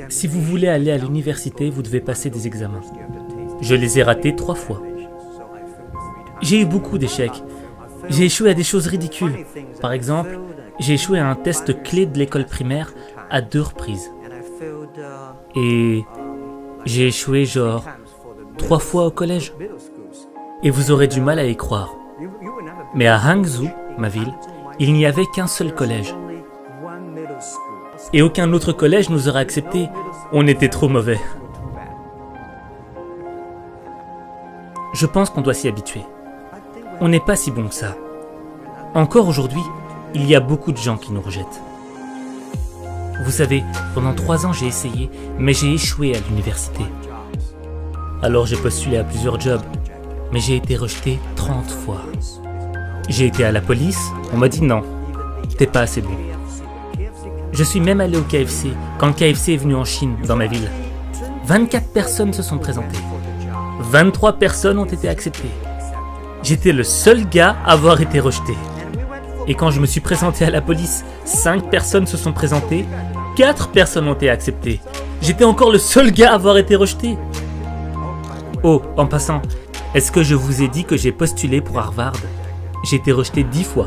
Si vous voulez aller à l'université, vous devez passer des examens. Je les ai ratés 3 fois. J'ai eu beaucoup d'échecs. J'ai échoué à des choses ridicules. Par exemple, j'ai échoué à un test clé de l'école primaire à 2 reprises. Et j'ai échoué genre 3 fois au collège. Et vous aurez du mal à y croire. Mais à Hangzhou, ma ville, il n'y avait qu'un seul collège. Et aucun autre collège nous aurait acceptés. On était trop mauvais. Je pense qu'on doit s'y habituer. On n'est pas si bon que ça. Encore aujourd'hui, il y a beaucoup de gens qui nous rejettent. Vous savez, pendant 3 ans j'ai essayé, mais j'ai échoué à l'université. Alors j'ai postulé à plusieurs jobs, mais j'ai été rejeté 30 fois. J'ai été à la police, on m'a dit non, t'es pas assez bon. Je suis même allé au KFC, quand le KFC est venu en Chine, dans ma ville. 24 personnes se sont présentées. 23 personnes ont été acceptées. J'étais le seul gars à avoir été rejeté. Et quand je me suis présenté à la police, 5 personnes se sont présentées, 4 personnes ont été acceptées. J'étais encore le seul gars à avoir été rejeté. Oh, en passant, est-ce que je vous ai dit que j'ai postulé pour Harvard? J'ai été rejeté 10 fois.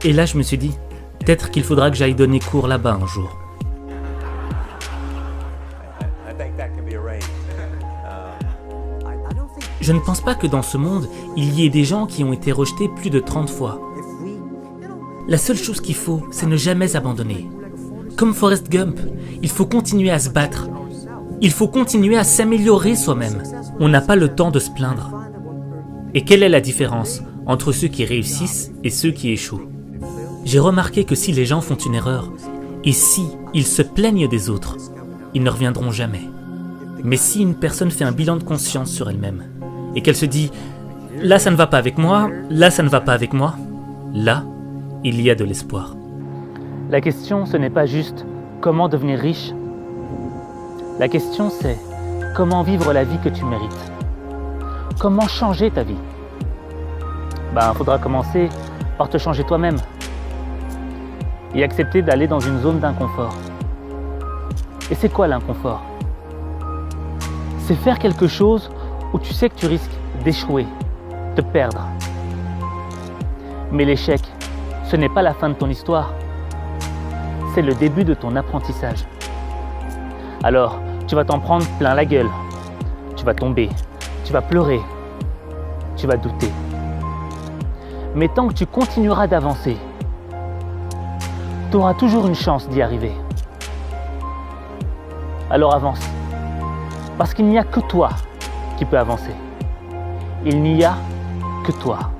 Et là, je me suis dit, peut-être qu'il faudra que j'aille donner cours là-bas un jour. Je ne pense pas que dans ce monde, il y ait des gens qui ont été rejetés plus de 30 fois. La seule chose qu'il faut, c'est ne jamais abandonner. Comme Forrest Gump, il faut continuer à se battre. Il faut continuer à s'améliorer soi-même. On n'a pas le temps de se plaindre. Et quelle est la différence entre ceux qui réussissent et ceux qui échouent? J'ai remarqué que si les gens font une erreur, et si ils se plaignent des autres, ils ne reviendront jamais. Mais si une personne fait un bilan de conscience sur elle-même, et qu'elle se dit « là ça ne va pas avec moi, là ça ne va pas avec moi », là, il y a de l'espoir. La question, ce n'est pas juste comment devenir riche. La question, c'est comment vivre la vie que tu mérites. Comment changer ta vie? Faudra commencer par te changer toi-même et accepter d'aller dans une zone d'inconfort. Et c'est quoi l'inconfort? C'est faire quelque chose où tu sais que tu risques d'échouer, de perdre. Mais l'échec, ce n'est pas la fin de ton histoire. C'est le début de ton apprentissage. Alors, tu vas t'en prendre plein la gueule. Tu vas tomber, tu vas pleurer, tu vas douter. Mais tant que tu continueras d'avancer, tu auras toujours une chance d'y arriver. Alors avance, parce qu'il n'y a que toi qui peux avancer. Il n'y a que toi.